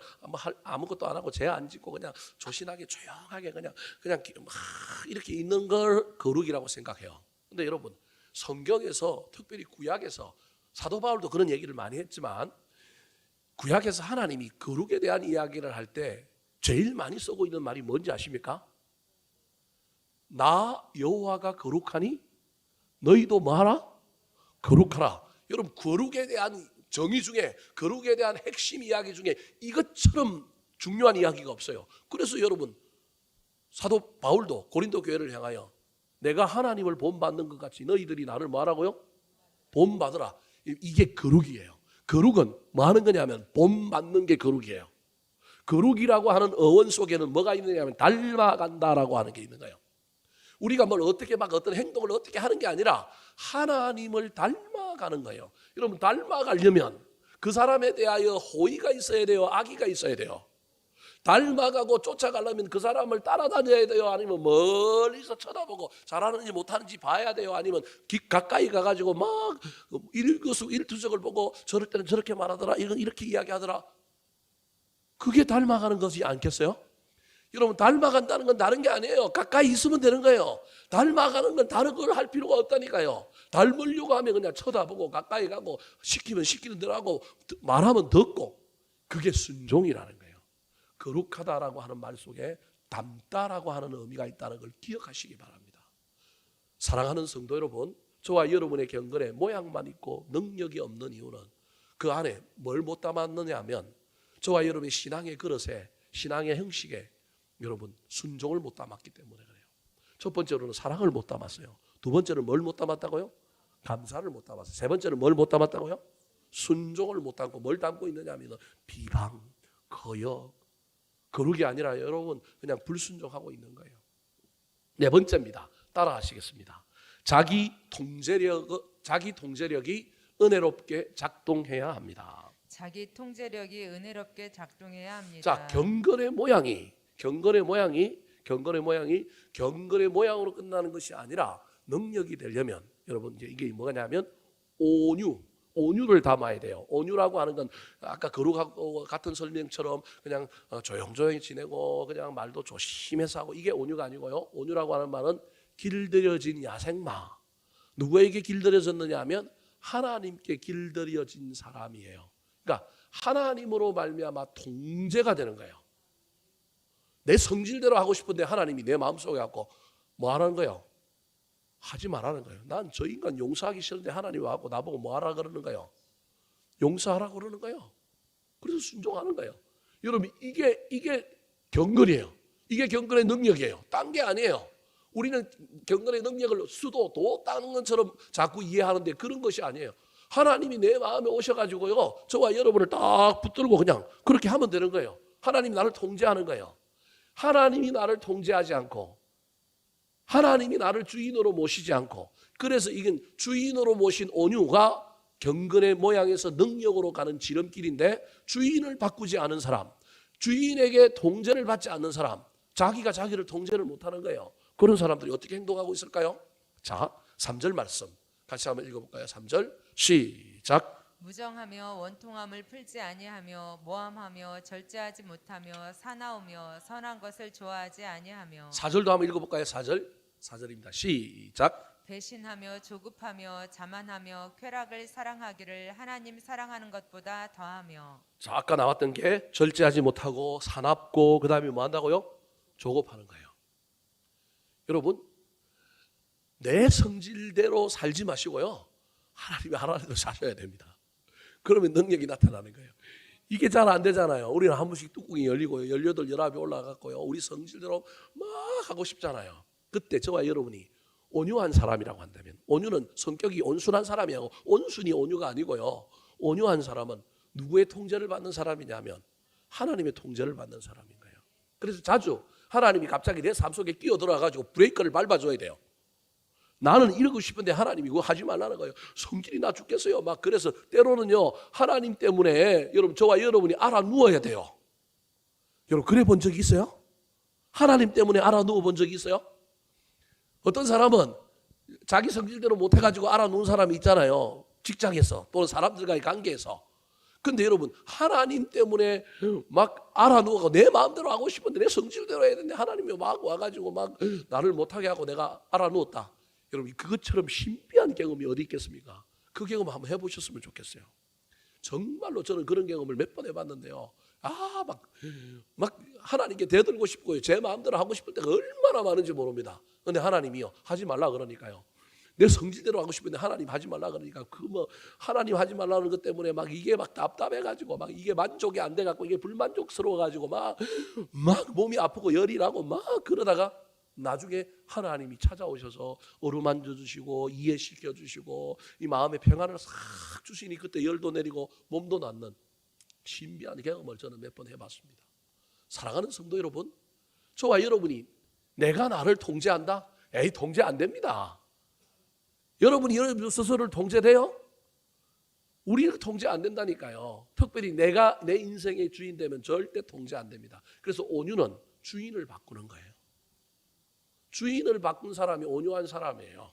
아무것도 안 하고 죄 안 짓고 그냥 조신하게 조용하게 그냥 이렇게 있는 걸 거룩이라고 생각해요. 근데 여러분 성경에서 특별히 구약에서 사도 바울도 그런 얘기를 많이 했지만 구약에서 하나님이 거룩에 대한 이야기를 할 때 제일 많이 쓰고 있는 말이 뭔지 아십니까? 나 여호와가 거룩하니 너희도 뭐하라? 거룩하라. 여러분 거룩에 대한 정의 중에, 거룩에 대한 핵심 이야기 중에 이것처럼 중요한 이야기가 없어요. 그래서 여러분 사도 바울도 고린도 교회를 향하여 내가 하나님을 본받는 것 같이 너희들이 나를 뭐하라고요? 본받으라. 이게 거룩이에요. 거룩은 뭐 하는 거냐면 본받는 게 거룩이에요. 거룩이라고 하는 어원 속에는 뭐가 있느냐면 닮아간다라고 하는 게 있는 거예요. 우리가 뭘 어떻게 막 어떤 행동을 어떻게 하는 게 아니라 하나님을 닮아가는 거예요. 여러분 닮아가려면 그 사람에 대하여 호의가 있어야 돼요? 악의가 있어야 돼요? 닮아가고 쫓아가려면 그 사람을 따라다녀야 돼요? 아니면 멀리서 쳐다보고 잘하는지 못하는지 봐야 돼요? 아니면 가까이 가가지고 막 일거수일투족을 보고 저럴 때는 저렇게 말하더라, 이렇게 이야기하더라. 그게 닮아가는 것이 않겠어요? 여러분 닮아간다는 건 다른 게 아니에요. 가까이 있으면 되는 거예요. 닮아가는 건 다른 걸 할 필요가 없다니까요. 닮으려고 하면 그냥 쳐다보고 가까이 가고 시키면 시키는 대로 하고 말하면 듣고, 그게 순종이라는 거예요. 거룩하다라고 하는 말 속에 닮다라고 하는 의미가 있다는 걸 기억하시기 바랍니다. 사랑하는 성도 여러분, 저와 여러분의 경건에 모양만 있고 능력이 없는 이유는 그 안에 뭘 못 담았느냐 하면 저와 여러분의 신앙의 그릇에, 신앙의 형식에 여러분 순종을 못 담았기 때문에 그래요. 첫 번째로는 사랑을 못 담았어요. 두 번째는 뭘 못 담았다고요? 감사를 못 담았어요. 세 번째는 뭘 못 담았다고요? 순종을 못 담고 뭘 담고 있느냐 하면 비방, 거역, 거룩이 아니라 여러분 그냥 불순종하고 있는 거예요. 네 번째입니다. 따라하시겠습니다. 자기 통제력이 은혜롭게 작동해야 합니다. 자기 통제력이 은혜롭게 작동해야 합니다. 자, 경건의 모양이 경건의 모양으로 끝나는 것이 아니라 능력이 되려면 여러분 이제 이게 뭐냐면 온유를 담아야 돼요. 온유라고 하는 건 아까 거룩하고 같은 설명처럼 그냥 조용조용히 지내고 그냥 말도 조심해서 하고 이게 온유가 아니고요. 온유라고 하는 말은 길들여진 야생마. 누구에게 길들여졌느냐 하면 하나님께 길들여진 사람이에요. 그러니까 하나님으로 말미암아 통제가 되는 거예요. 내 성질대로 하고 싶은데 하나님이 내 마음속에 갖고 뭐 하라는 거예요? 하지 말라는 거예요. 난 저 인간 용서하기 싫은데 하나님 와갖고 나보고 뭐 하라 그러는 거예요? 용서하라고 그러는 거예요. 그래서 순종하는 거예요. 여러분 이게 경건이에요. 이게 경건의 능력이에요. 딴 게 아니에요. 우리는 경건의 능력을 수도 따는 것처럼 자꾸 이해하는데 그런 것이 아니에요. 하나님이 내 마음에 오셔가지고요, 저와 여러분을 딱 붙들고 그냥 그렇게 하면 되는 거예요. 하나님이 나를 통제하는 거예요. 하나님이 나를 통제하지 않고 하나님이 나를 주인으로 모시지 않고, 그래서 이건 주인으로 모신 온유가 경건의 모양에서 능력으로 가는 지름길인데, 주인을 바꾸지 않은 사람, 주인에게 통제를 받지 않는 사람, 자기가 자기를 통제를 못하는 거예요. 그런 사람들이 어떻게 행동하고 있을까요? 자, 3절 말씀 같이 한번 읽어볼까요? 3절 시작. 무정하며 원통함을 풀지 아니하며 모함하며 절제하지 못하며 사나우며 선한 것을 좋아하지 아니하며 4절도 한번 읽어볼까요? 4절입니다. 시작. 배신하며 조급하며 자만하며 쾌락을 사랑하기를 하나님 사랑하는 것보다 더하며. 자, 아까 나왔던 게 절제하지 못하고 사납고 그 다음에 뭐 한다고요? 조급하는 거예요. 여러분, 내 성질대로 살지 마시고요, 하나님이 하라는 대로 사셔야 됩니다. 그러면 능력이 나타나는 거예요. 이게 잘 안 되잖아요. 우리는 한 번씩 뚜껑이 열리고요, 18, 19이 올라갔고요, 우리 성질대로 막 하고 싶잖아요. 그때 저와 여러분이 온유한 사람이라고 한다면, 온유는 성격이 온순한 사람이고, 온순이 온유가 아니고요, 온유한 사람은 누구의 통제를 받는 사람이냐면 하나님의 통제를 받는 사람인 거예요. 그래서 자주 하나님이 갑자기 내 삶 속에 끼어들어가지고 브레이크를 밟아줘야 돼요. 나는 이러고 싶은데 하나님이 그거 하지 말라는 거예요. 성질이 나 죽겠어요. 막 그래서 때로는요, 하나님 때문에 여러분, 저와 여러분이 알아 누워야 돼요. 여러분, 그래 본 적이 있어요? 하나님 때문에 알아 누워 본 적이 있어요? 어떤 사람은 자기 성질대로 못해가지고 알아 누운 사람이 있잖아요. 직장에서 또는 사람들과의 관계에서. 근데 여러분, 하나님 때문에 막 알아 누워서 내 마음대로 하고 싶은데 내 성질대로 해야 되는데 하나님이 막 와가지고 막 나를 못하게 하고 내가 알아 누웠다. 여러분, 그것처럼 신비한 경험이 어디 있겠습니까? 그 경험 한번 해보셨으면 좋겠어요. 정말로 저는 그런 경험을 몇 번 해봤는데요. 막 하나님께 대들고 싶고요, 제 마음대로 하고 싶을 때가 얼마나 많은지 모릅니다. 근데 하나님이요, 하지 말라 그러니까요. 내 성질대로 하고 싶은데 하나님 하지 말라 그러니까 그 뭐 하나님 하지 말라는 것 때문에 막 이게 막 답답해가지고 막 이게 만족이 안 돼갖고 이게 불만족스러워가지고 막 몸이 아프고 열이 나고 막 그러다가 나중에 하나님이 찾아오셔서 어루만져 주시고 이해시켜 주시고 이 마음의 평안을 싹 주시니 그때 열도 내리고 몸도 낫는 신비한 경험을 저는 몇 번 해봤습니다. 사랑하는 성도 여러분, 저와 여러분이 내가 나를 통제한다? 에이, 통제 안 됩니다. 여러분이 여러분 스스로를 통제돼요? 우리는 통제 안 된다니까요. 특별히 내가 내 인생의 주인 되면 절대 통제 안 됩니다. 그래서 온유는 주인을 바꾸는 거예요. 주인을 바꾼 사람이 온유한 사람이에요.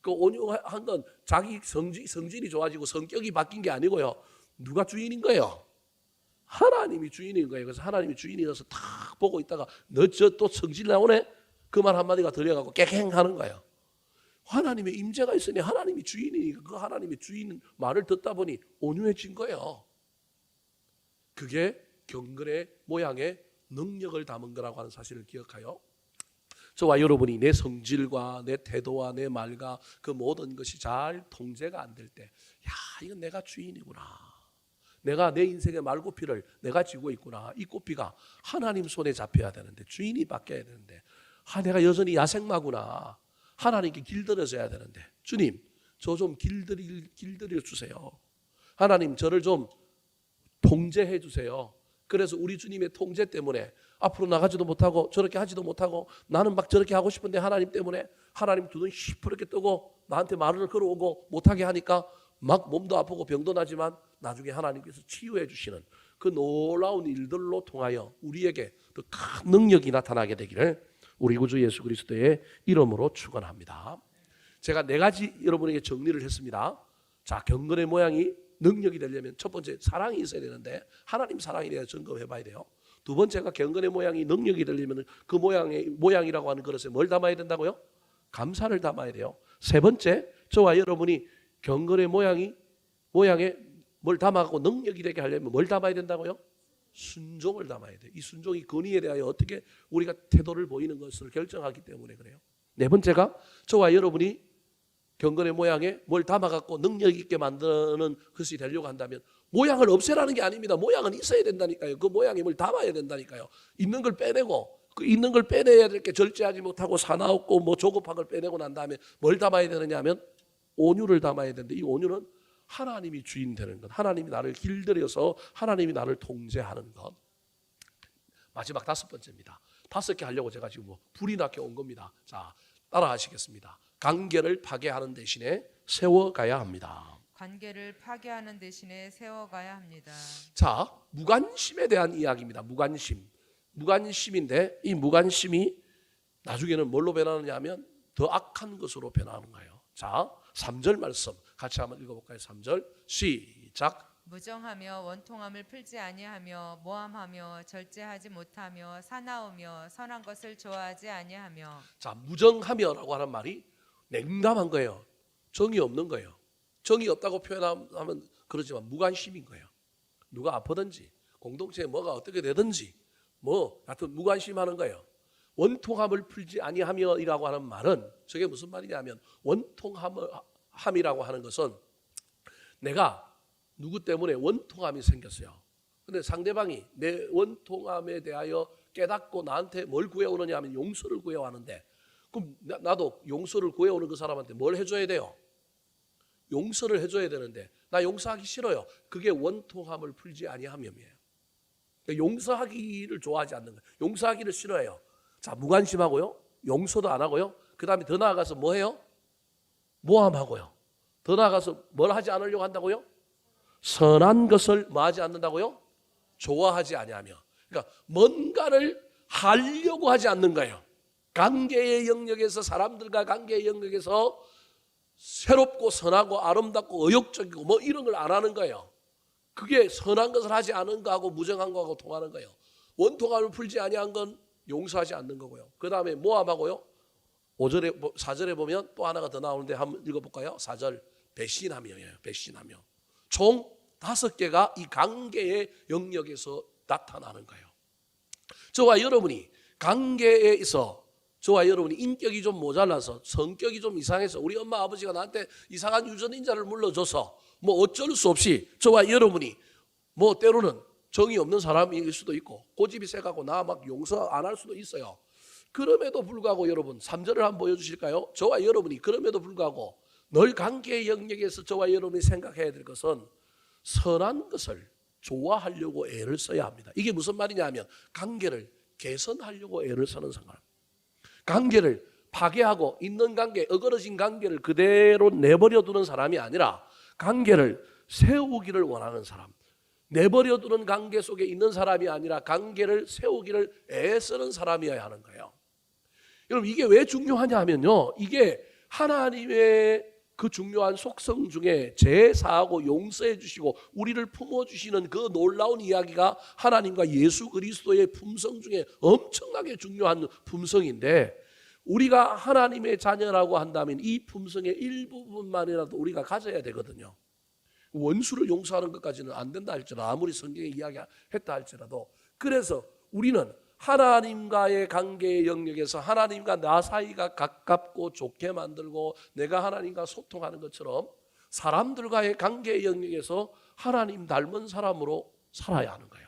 그 온유한 건 자기 성질이 좋아지고 성격이 바뀐 게 아니고요, 누가 주인인 거예요? 하나님이 주인인 거예요. 그래서 하나님이 주인이라서 탁 보고 있다가 너 저 또 성질 나오네? 그 말 한마디가 들려가고 깨갱하는 거예요. 하나님의 임재가 있으니 하나님이 주인이니까 그 하나님의 주인 말을 듣다 보니 온유해진 거예요. 그게 경건의 모양의 능력을 담은 거라고 하는 사실을 기억하여 저와 여러분이 내 성질과 내 태도와 내 말과 그 모든 것이 잘 통제가 안 될 때, 야, 이건 내가 주인이구나, 내가 내 인생의 말고피를 내가 쥐고 있구나, 이 꼬피가 하나님 손에 잡혀야 되는데, 주인이 바뀌어야 되는데, 내가 여전히 야생마구나, 하나님께 길들여져야 되는데, 주님 저 좀 길들여 주세요. 하나님 저를 좀 통제해 주세요. 그래서 우리 주님의 통제 때문에 앞으로 나가지도 못하고 저렇게 하지도 못하고, 나는 막 저렇게 하고 싶은데 하나님 때문에 하나님 두 눈 시퍼렇게 뜨고 나한테 말을 걸어오고 못하게 하니까 막 몸도 아프고 병도 나지만 나중에 하나님께서 치유해 주시는 그 놀라운 일들로 통하여 우리에게 더 큰 능력이 나타나게 되기를 우리 구주 예수 그리스도의 이름으로 축원합니다. 제가 4가지 여러분에게 정리를 했습니다. 자, 경건의 모양이 능력이 되려면 첫 번째 사랑이 있어야 되는데 하나님 사랑에 대해 점검해 봐야 돼요. 두 번째가 경건의 모양이 능력이 되려면 그 모양이라고 하는 그릇에 뭘 담아야 된다고요? 감사를 담아야 돼요. 세 번째, 저와 여러분이 경건의 모양에 뭘 담아갖고 능력이 되게 하려면 뭘 담아야 된다고요? 순종을 담아야 돼요. 이 순종이 권위에 대하여 어떻게 우리가 태도를 보이는 것을 결정하기 때문에 그래요. 네 번째가 저와 여러분이 경건의 모양에 뭘 담아갖고 능력 있게 만드는 것이 되려고 한다면 모양을 없애라는 게 아닙니다. 모양은 있어야 된다니까요. 그 모양에 뭘 담아야 된다니까요. 있는 걸 빼내고, 그 있는 걸 빼내야 될 게 절제하지 못하고 사나웠고 뭐 조급한 걸 빼내고 난 다음에 뭘 담아야 되느냐 하면 온유를 담아야 되는데, 이 온유는 하나님이 주인 되는 것, 하나님이 나를 길들여서 하나님이 나를 통제하는 것. 마지막 5번째입니다. 5개 하려고 제가 지금 불이 나게 온 겁니다. 자, 따라 하시겠습니다. 관계를 파괴하는 대신에 세워가야 합니다. 관계를 파괴하는 대신에 세워가야 합니다. 자, 무관심에 대한 이야기입니다. 무관심. 무관심인데 이 무관심이 나중에는 뭘로 변하느냐 하면 더 악한 것으로 변하는 거예요. 자, 3절 말씀 같이 한번 읽어볼까요? 3절 시작. 무정하며 원통함을 풀지 아니하며 모함하며 절제하지 못하며 사나우며 선한 것을 좋아하지 아니하며. 자, 무정하며라고 하는 말이 냉담한 거예요. 정이 없는 거예요. 정이 없다고 표현하면 그러지만 무관심인 거예요. 누가 아프든지 공동체에 뭐가 어떻게 되든지 뭐 하여튼 무관심하는 거예요. 원통함을 풀지 아니하며이라고 하는 말은 저게 무슨 말이냐면 원통함이라고 하는 것은 내가 누구 때문에 원통함이 생겼어요. 근데 상대방이 내 원통함에 대하여 깨닫고 나한테 뭘 구해오느냐 하면 용서를 구해오는데 그럼 나도 용서를 구해오는 그 사람한테 뭘 해줘야 돼요? 용서를 해줘야 되는데 나 용서하기 싫어요. 그게 원통함을 풀지 아니하며이에요. 용서하기를 좋아하지 않는 거예요. 용서하기를 싫어해요. 자, 무관심하고요. 용서도 안 하고요. 그 다음에 더 나아가서 뭐 해요? 모함하고요. 더 나아가서 뭘 하지 않으려고 한다고요? 선한 것을 뭐 하지 않는다고요? 좋아하지 아니하며. 그러니까 뭔가를 하려고 하지 않는 거예요. 관계의 영역에서 사람들과 관계의 영역에서 새롭고 선하고 아름답고 의욕적이고 뭐 이런 걸 안 하는 거예요. 그게 선한 것을 하지 않은 거하고 무정한 거하고 통하는 거예요. 원통함을 풀지 아니한 건 용서하지 않는 거고요. 그 다음에 모함하고요. 5절에 4절에 보면 또 하나가 더 나오는데 한번 읽어볼까요? 4절 배신하며예요. 배신하며. 총 5개가 이 관계의 영역에서 나타나는 거예요. 저와 여러분이 관계에 있어 저와 여러분이 인격이 좀 모자라서 성격이 좀 이상해서 우리 엄마 아버지가 나한테 이상한 유전인자를 물러줘서 뭐 어쩔 수 없이 저와 여러분이 뭐 때로는 정이 없는 사람일 수도 있고 고집이 세가고 나 막 용서 안 할 수도 있어요. 그럼에도 불구하고 여러분 3절을 한번 보여주실까요? 저와 여러분이 그럼에도 불구하고 늘 관계의 영역에서 저와 여러분이 생각해야 될 것은 선한 것을 좋아하려고 애를 써야 합니다. 이게 무슨 말이냐 하면 관계를 개선하려고 애를 쓰는 사람, 관계를 파괴하고 있는 관계, 어그러진 관계를 그대로 내버려 두는 사람이 아니라 관계를 세우기를 원하는 사람, 내버려 두는 관계 속에 있는 사람이 아니라 관계를 세우기를 애쓰는 사람이어야 하는 거예요. 여러분 이게 왜 중요하냐 하면요, 이게 하나님의 그 중요한 속성 중에 제사하고 용서해 주시고 우리를 품어주시는 그 놀라운 이야기가 하나님과 예수 그리스도의 품성 중에 엄청나게 중요한 품성인데 우리가 하나님의 자녀라고 한다면 이 품성의 일부분만이라도 우리가 가져야 되거든요. 원수를 용서하는 것까지는 안 된다 할지라도 아무리 성경에 이야기했다 할지라도 그래서 우리는 하나님과의 관계의 영역에서 하나님과 나 사이가 가깝고 좋게 만들고 내가 하나님과 소통하는 것처럼 사람들과의 관계의 영역에서 하나님 닮은 사람으로 살아야 하는 거예요.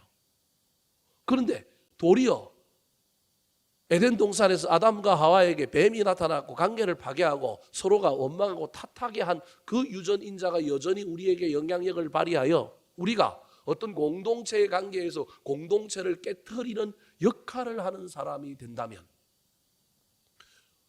그런데 도리어 에덴 동산에서 아담과 하와에게 뱀이 나타났고 관계를 파괴하고 서로가 원망하고 탓하게 한 그 유전인자가 여전히 우리에게 영향력을 발휘하여 우리가 어떤 공동체의 관계에서 공동체를 깨트리는 역할을 하는 사람이 된다면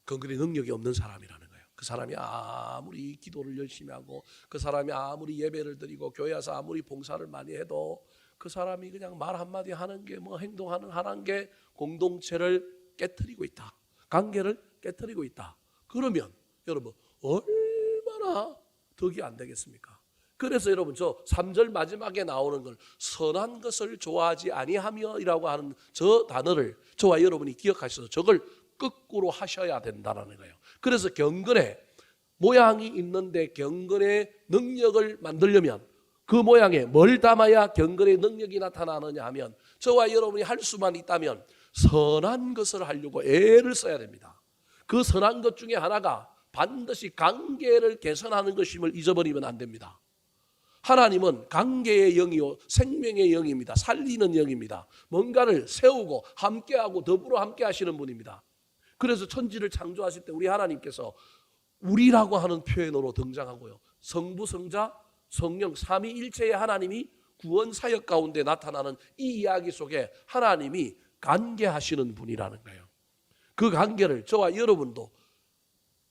그건 그리 능력이 없는 사람이라는 거예요. 그 사람이 아무리 기도를 열심히 하고 그 사람이 아무리 예배를 드리고 교회 와서 아무리 봉사를 많이 해도 그 사람이 그냥 말 한마디 하는 게 뭐 행동하는 게 공동체를 깨트리고 있다. 관계를 깨트리고 있다. 그러면 여러분 얼마나 덕이 안 되겠습니까? 그래서 여러분 저 3절 마지막에 나오는 걸 선한 것을 좋아하지 아니하며이라고 하는 저 단어를 저와 여러분이 기억하셔서 저걸 거꾸로 하셔야 된다는 거예요. 그래서 경건의 모양이 있는데 경건의 능력을 만들려면 그 모양에 뭘 담아야 경건의 능력이 나타나느냐 하면 저와 여러분이 할 수만 있다면 선한 것을 하려고 애를 써야 됩니다. 그 선한 것 중에 하나가 반드시 관계를 개선하는 것임을 잊어버리면 안 됩니다. 하나님은 관계의 영이요 생명의 영입니다. 살리는 영입니다. 뭔가를 세우고 함께하고 더불어 함께 하시는 분입니다. 그래서 천지를 창조하실 때 우리 하나님께서 우리라고 하는 표현으로 등장하고요. 성부, 성자, 성령 삼위일체의 하나님이 구원 사역 가운데 나타나는 이 이야기 속에 하나님이 관계하시는 분이라는 거예요. 그 관계를 저와 여러분도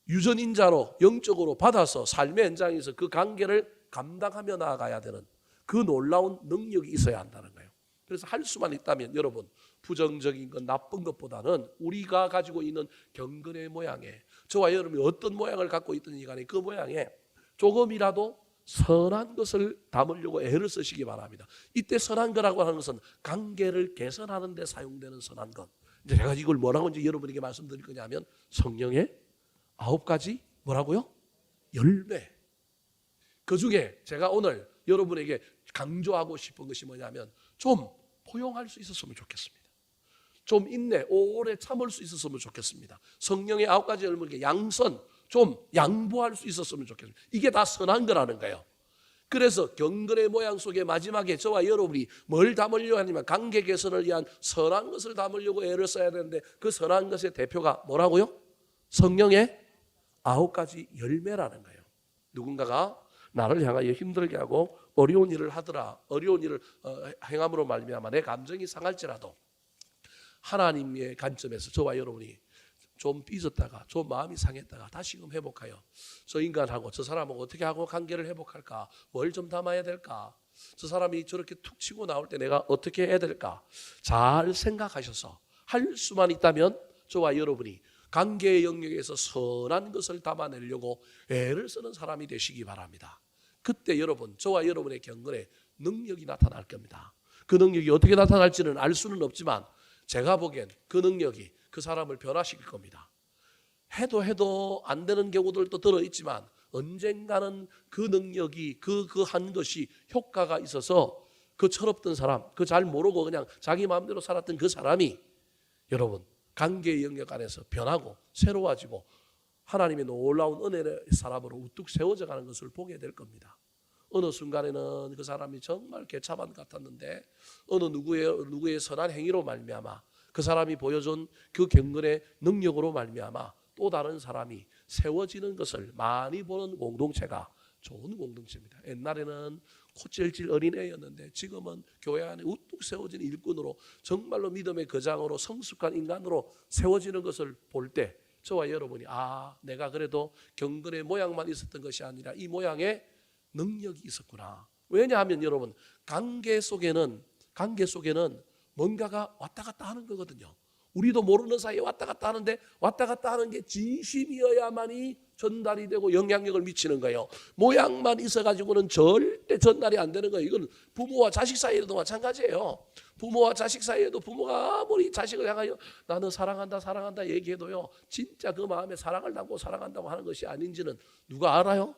유전인자로 영적으로 받아서 삶의 현장에서 그 관계를 감당하며 나아가야 되는 그 놀라운 능력이 있어야 한다는 거예요. 그래서 할 수만 있다면 여러분 부정적인 것, 나쁜 것보다는 우리가 가지고 있는 경건의 모양에, 저와 여러분이 어떤 모양을 갖고 있든지 간에 그 모양에 조금이라도 선한 것을 담으려고 애를 쓰시기 바랍니다. 이때 선한 거라고 하는 것은 관계를 개선하는 데 사용되는 선한 것. 이제 제가 이걸 뭐라고 이제 여러분에게 말씀드릴 거냐면 성령의 9가지 뭐라고요? 열매. 그 중에 제가 오늘 여러분에게 강조하고 싶은 것이 뭐냐면 좀 포용할 수 있었으면 좋겠습니다. 좀 인내, 오래 참을 수 있었으면 좋겠습니다. 성령의 9가지 열매, 양선, 좀 양보할 수 있었으면 좋겠습니다. 이게 다 선한 거라는 거예요. 그래서 경건의 모양 속에 마지막에 저와 여러분이 뭘 담으려고 하냐면 관계 개선을 위한 선한 것을 담으려고 애를 써야 되는데 그 선한 것의 대표가 뭐라고요? 성령의 9가지 열매라는 거예요. 누군가가 나를 향하여 힘들게 하고 어려운 일을 하더라, 어려운 일을 행함으로 말미암아 내 감정이 상할지라도 하나님의 관점에서 저와 여러분이 좀 삐졌다가 좀 마음이 상했다가 다시금 회복하여 저 인간하고 저 사람하고 어떻게 하고 관계를 회복할까, 뭘 좀 담아야 될까, 저 사람이 저렇게 툭 치고 나올 때 내가 어떻게 해야 될까 잘 생각하셔서 할 수만 있다면 저와 여러분이 관계의 영역에서 선한 것을 담아내려고 애를 쓰는 사람이 되시기 바랍니다. 그때 여러분, 저와 여러분의 경건에 능력이 나타날 겁니다. 그 능력이 어떻게 나타날지는 알 수는 없지만 제가 보기엔 그 능력이 그 사람을 변화시킬 겁니다. 해도 안 되는 경우들도 들어있지만 언젠가는 그 능력이 그 한 것이 효과가 있어서 그 철없던 사람, 그 잘 모르고 그냥 자기 마음대로 살았던 그 사람이 여러분 관계의 영역 안에서 변하고 새로워지고 하나님의 놀라운 은혜의 사람으로 우뚝 세워져 가는 것을 보게 될 겁니다. 어느 순간에는 그 사람이 정말 개차반 같았는데 어느 누구의 선한 행위로 말미암아 그 사람이 보여준 그 경건의 능력으로 말미암아 또 다른 사람이 세워지는 것을 많이 보는 공동체가 좋은 공동체입니다. 옛날에는 코찔찔 어린애였는데 지금은 교회 안에 우뚝 세워진 일꾼으로 정말로 믿음의 거장으로 성숙한 인간으로 세워지는 것을 볼 때 저와 여러분이 내가 그래도 경건의 모양만 있었던 것이 아니라 이 모양에 능력이 있었구나. 왜냐하면 여러분 관계 속에는 뭔가가 왔다 갔다 하는 거거든요. 우리도 모르는 사이에 왔다 갔다 하는데 왔다 갔다 하는 게 진심이어야만이 전달이 되고 영향력을 미치는 거예요. 모양만 있어가지고는 절대 전달이 안 되는 거예요. 이건 부모와 자식 사이에도 마찬가지예요. 부모와 자식 사이에도 부모가 아무리 자식을 향하여 나는 사랑한다 얘기해도요. 진짜 그 마음에 사랑을 담고 사랑한다고 하는 것이 아닌지는 누가 알아요?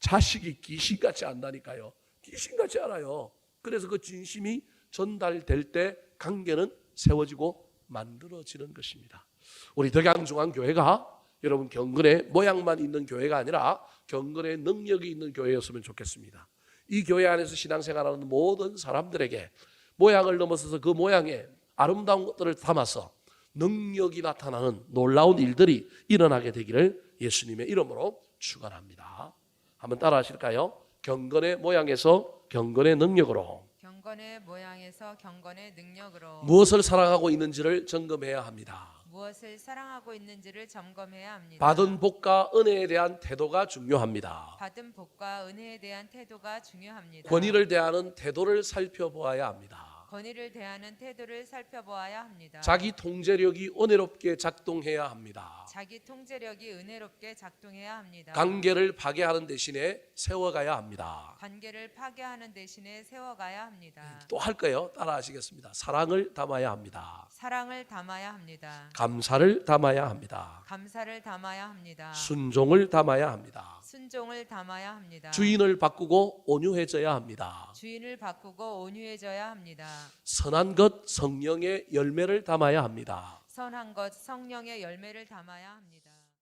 자식이 귀신같이 안다니까요. 귀신같이 알아요. 그래서 그 진심이 전달될 때 관계는 세워지고 만들어지는 것입니다. 우리 덕양중앙교회가 여러분 경건의 모양만 있는 교회가 아니라 경건의 능력이 있는 교회였으면 좋겠습니다. 이 교회 안에서 신앙생활하는 모든 사람들에게 모양을 넘어서서 그 모양에 아름다운 것들을 담아서 능력이 나타나는 놀라운 일들이 일어나게 되기를 예수님의 이름으로 축원합니다. 한번 따라 하실까요? 경건의 모양에서 경건의 능력으로, 경건의 모양에서 경건의 능력으로 무엇을 사랑하고 있는지를 점검해야 합니다. 무엇을 사랑하고 있는지를 점검해야 합니다. 받은 복과 은혜에 대한 태도가 중요합니다. 받은 복과 은혜에 대한 태도가 중요합니다. 권위를 대하는 태도를 살펴보아야 합니다. 권위를 대하는 태도를 살펴보아야 합니다. 자기 통제력이 은혜롭게 작동해야 합니다. 자기 통제력이 은혜롭게 작동해야 합니다. 관계를 파괴하는 대신에 세워가야 합니다. 관계를 파괴하는 대신에 세워가야 합니다. 또 할 거예요. 따라 하시겠습니다. 사랑을 담아야 합니다. 사랑을 담아야 합니다. 감사를 담아야 합니다. 감사를 담아야 합니다. 순종을 담아야 합니다. 순종을 담아야 합니다. 주인을 바꾸고 온유해져야 합니다. 주인을 바꾸고 온유해져야 합니다. 선한 것 성령의 열매를 담아야 합니다. 선한 것 성령의 열매를 담아야 합니다.